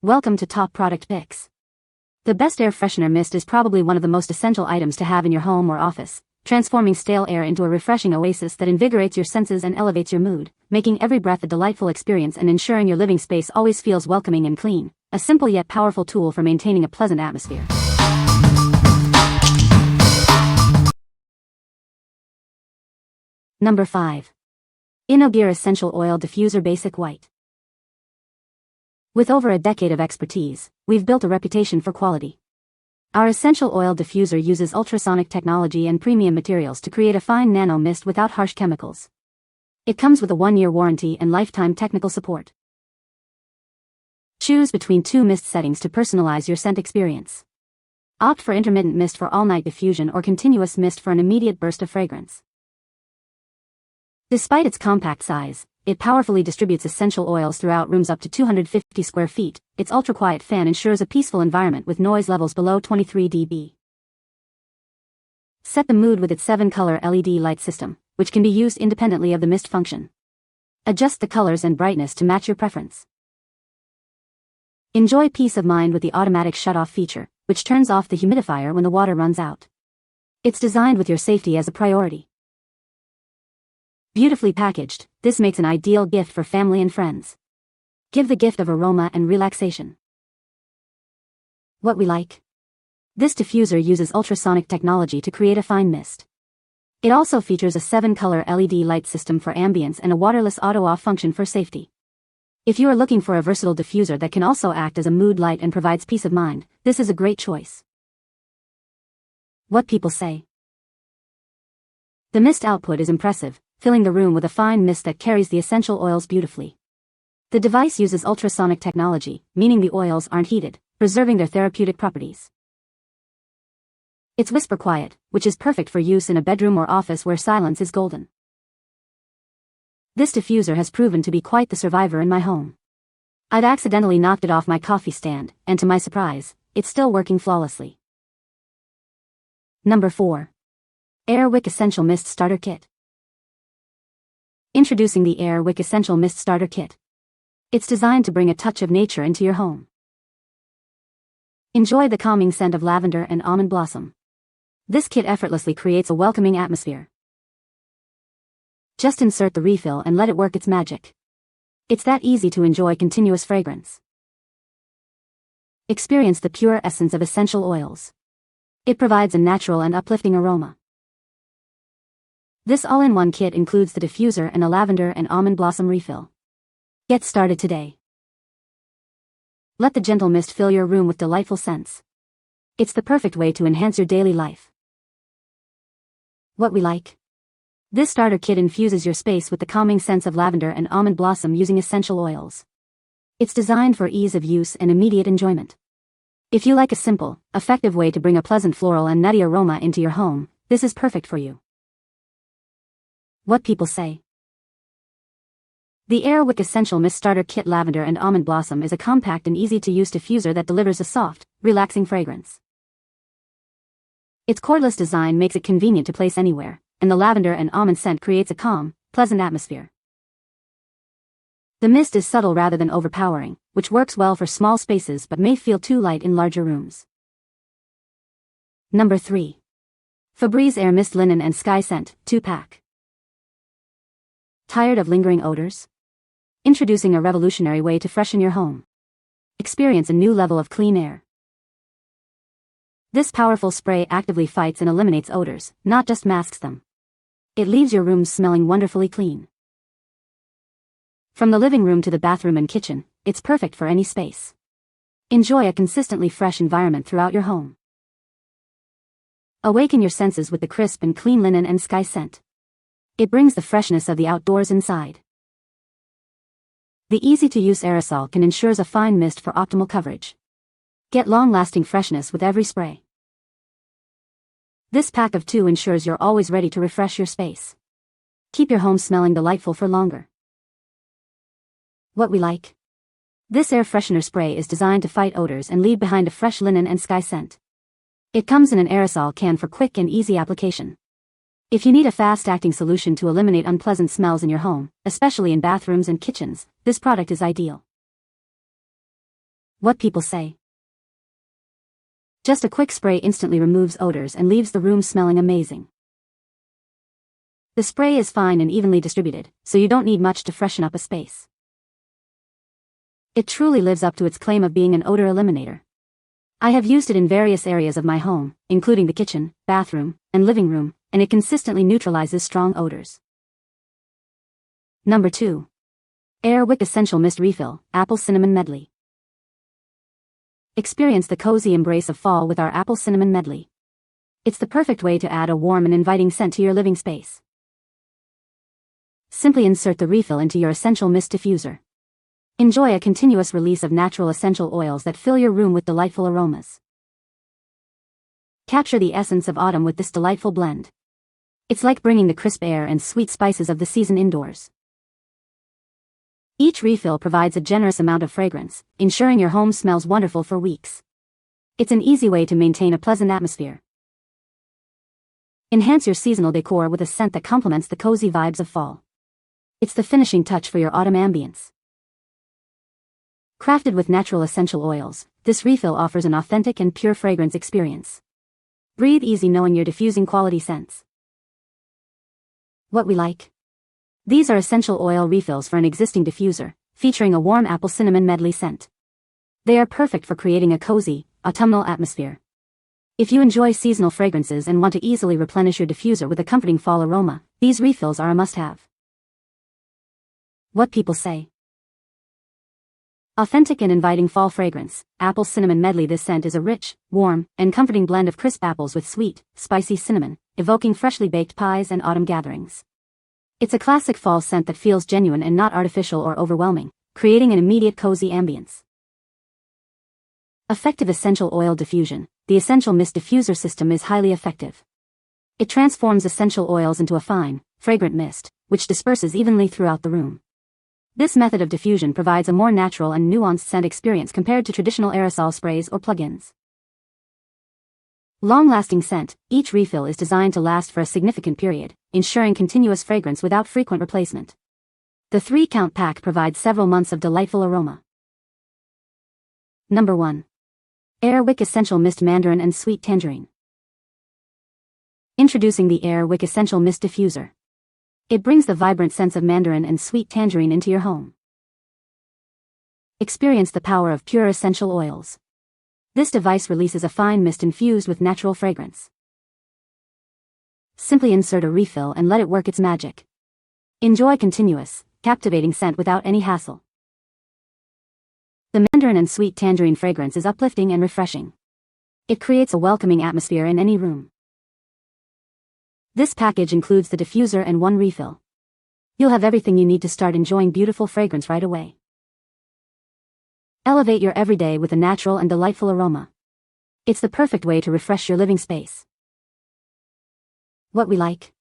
Welcome to Top Product Picks. The best air freshener mist is probably one of the most essential items to have in your home or office, transforming stale air into a refreshing oasis that invigorates your senses and elevates your mood, making every breath a delightful experience and ensuring your living space always feels welcoming and clean. A simple yet powerful tool for maintaining a pleasant atmosphere. Number 5. InnoGear Essential Oil Diffuser Basic White. With over a decade of expertise, we've built a reputation for quality. Our essential oil diffuser uses ultrasonic technology and premium materials to create a fine nano mist without harsh chemicals. It comes with a 1-year warranty and lifetime technical support. Choose between 2 mist settings to personalize your scent experience. Opt for intermittent mist for all-night diffusion or continuous mist for an immediate burst of fragrance. Despite its compact size, it powerfully distributes essential oils throughout rooms up to 250 square feet. Its ultra-quiet fan ensures a peaceful environment with noise levels below 23 dB. Set the mood with its 7-color LED light system, which can be used independently of the mist function. Adjust the colors and brightness to match your preference. Enjoy peace of mind with the automatic shut-off feature, which turns off the humidifier when the water runs out. It's designed with your safety as a priority. Beautifully packaged, this makes an ideal gift for family and friends. Give the gift of aroma and relaxation. What we like. This diffuser uses ultrasonic technology to create a fine mist. It also features a 7-color LED light system for ambience and a waterless auto-off function for safety. If you are looking for a versatile diffuser that can also act as a mood light and provides peace of mind, this is a great choice. What people say. The mist output is impressive, filling the room with a fine mist that carries the essential oils beautifully. The device uses ultrasonic technology, meaning the oils aren't heated, preserving their therapeutic properties. It's whisper quiet, which is perfect for use in a bedroom or office where silence is golden. This diffuser has proven to be quite the survivor in my home. I've accidentally knocked it off my coffee stand, and to my surprise, it's still working flawlessly. Number 4. Air Wick Essential Mist Starter Kit. Introducing the Air Wick Essential Mist Starter Kit. It's designed to bring a touch of nature into your home. Enjoy the calming scent of lavender and almond blossom. This kit effortlessly creates a welcoming atmosphere. Just insert the refill and let it work its magic. It's that easy to enjoy continuous fragrance. Experience the pure essence of essential oils. It provides a natural and uplifting aroma. This all-in-one kit includes the diffuser and a lavender and almond blossom refill. Get started today. Let the gentle mist fill your room with delightful scents. It's the perfect way to enhance your daily life. What we like. This starter kit infuses your space with the calming scents of lavender and almond blossom using essential oils. It's designed for ease of use and immediate enjoyment. If you like a simple, effective way to bring a pleasant floral and nutty aroma into your home, this is perfect for you. What people say. The Air Wick Essential Mist Starter Kit Lavender and Almond Blossom is a compact and easy-to-use diffuser that delivers a soft, relaxing fragrance. Its cordless design makes it convenient to place anywhere, and the lavender and almond scent creates a calm, pleasant atmosphere. The mist is subtle rather than overpowering, which works well for small spaces but may feel too light in larger rooms. Number 3. Febreze Air Mist Linen and Sky Scent, 2-pack. Tired of lingering odors? Introducing a revolutionary way to freshen your home. Experience a new level of clean air. This powerful spray actively fights and eliminates odors, not just masks them. It leaves your room smelling wonderfully clean. From the living room to the bathroom and kitchen, it's perfect for any space. Enjoy a consistently fresh environment throughout your home. Awaken your senses with the crisp and clean linen and sky scent. It brings the freshness of the outdoors inside. The easy-to-use aerosol can ensure a fine mist for optimal coverage. Get long-lasting freshness with every spray. This pack of 2 ensures you're always ready to refresh your space. Keep your home smelling delightful for longer. What we like. This air freshener spray is designed to fight odors and leave behind a fresh linen and sky scent. It comes in an aerosol can for quick and easy application. If you need a fast-acting solution to eliminate unpleasant smells in your home, especially in bathrooms and kitchens, this product is ideal. What people say. Just a quick spray instantly removes odors and leaves the room smelling amazing. The spray is fine and evenly distributed, so you don't need much to freshen up a space. It truly lives up to its claim of being an odor eliminator. I have used it in various areas of my home, including the kitchen, bathroom, and living room, and it consistently neutralizes strong odors. Number 2. Air Wick Essential Mist Refill, Apple Cinnamon Medley. Experience the cozy embrace of fall with our Apple Cinnamon Medley. It's the perfect way to add a warm and inviting scent to your living space. Simply insert the refill into your Essential Mist diffuser. Enjoy a continuous release of natural essential oils that fill your room with delightful aromas. Capture the essence of autumn with this delightful blend. It's like bringing the crisp air and sweet spices of the season indoors. Each refill provides a generous amount of fragrance, ensuring your home smells wonderful for weeks. It's an easy way to maintain a pleasant atmosphere. Enhance your seasonal decor with a scent that complements the cozy vibes of fall. It's the finishing touch for your autumn ambience. Crafted with natural essential oils, this refill offers an authentic and pure fragrance experience. Breathe easy knowing you're diffusing quality scents. What we like. These are essential oil refills for an existing diffuser, featuring a warm apple cinnamon medley scent. They are perfect for creating a cozy, autumnal atmosphere. If you enjoy seasonal fragrances and want to easily replenish your diffuser with a comforting fall aroma, these refills are a must-have. What people say. Authentic and inviting fall fragrance, Apple Cinnamon Medley. This scent is a rich, warm, and comforting blend of crisp apples with sweet, spicy cinnamon, evoking freshly baked pies and autumn gatherings. It's a classic fall scent that feels genuine and not artificial or overwhelming, creating an immediate cozy ambience. Effective essential oil diffusion. The Essential Mist diffuser system is highly effective. It transforms essential oils into a fine, fragrant mist, which disperses evenly throughout the room. This method of diffusion provides a more natural and nuanced scent experience compared to traditional aerosol sprays or plug-ins. Long-lasting scent. Each refill is designed to last for a significant period, ensuring continuous fragrance without frequent replacement. The 3-count pack provides several months of delightful aroma. Number 1. Air Wick Essential Mist Mandarin and Sweet Tangerine. Introducing the Air Wick Essential Mist Diffuser. It brings the vibrant scents of mandarin and sweet tangerine into your home. Experience the power of pure essential oils. This device releases a fine mist infused with natural fragrance. Simply insert a refill and let it work its magic. Enjoy continuous, captivating scent without any hassle. The mandarin and sweet tangerine fragrance is uplifting and refreshing. It creates a welcoming atmosphere in any room. This package includes the diffuser and 1 refill. You'll have everything you need to start enjoying beautiful fragrance right away. Elevate your everyday with a natural and delightful aroma. It's the perfect way to refresh your living space. What we like.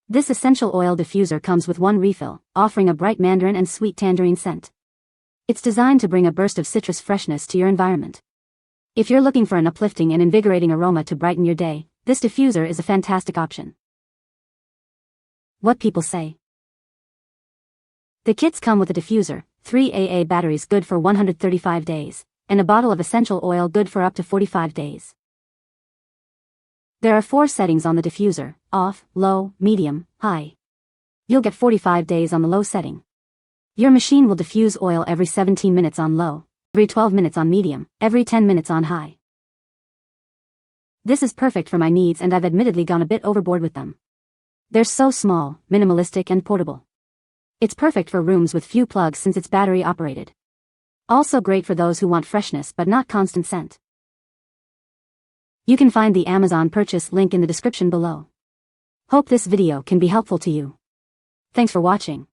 This essential oil diffuser comes with 1 refill, offering a bright mandarin and sweet tangerine scent. It's designed to bring a burst of citrus freshness to your environment. If you're looking for an uplifting and invigorating aroma to brighten your day, this diffuser is a fantastic option. What people say. The kits come with a diffuser, 3 AA batteries good for 135 days, and a bottle of essential oil good for up to 45 days. There are 4 settings on the diffuser: off, low, medium, high. You'll get 45 days on the low setting. Your machine will diffuse oil every 17 minutes on low, every 12 minutes on medium, every 10 minutes on high. This is perfect for my needs, and I've admittedly gone a bit overboard with them. They're so small, minimalistic and portable. It's perfect for rooms with few plugs since it's battery operated. Also great for those who want freshness but not constant scent. You can find the Amazon purchase link in the description below. Hope this video can be helpful to you. Thanks for watching.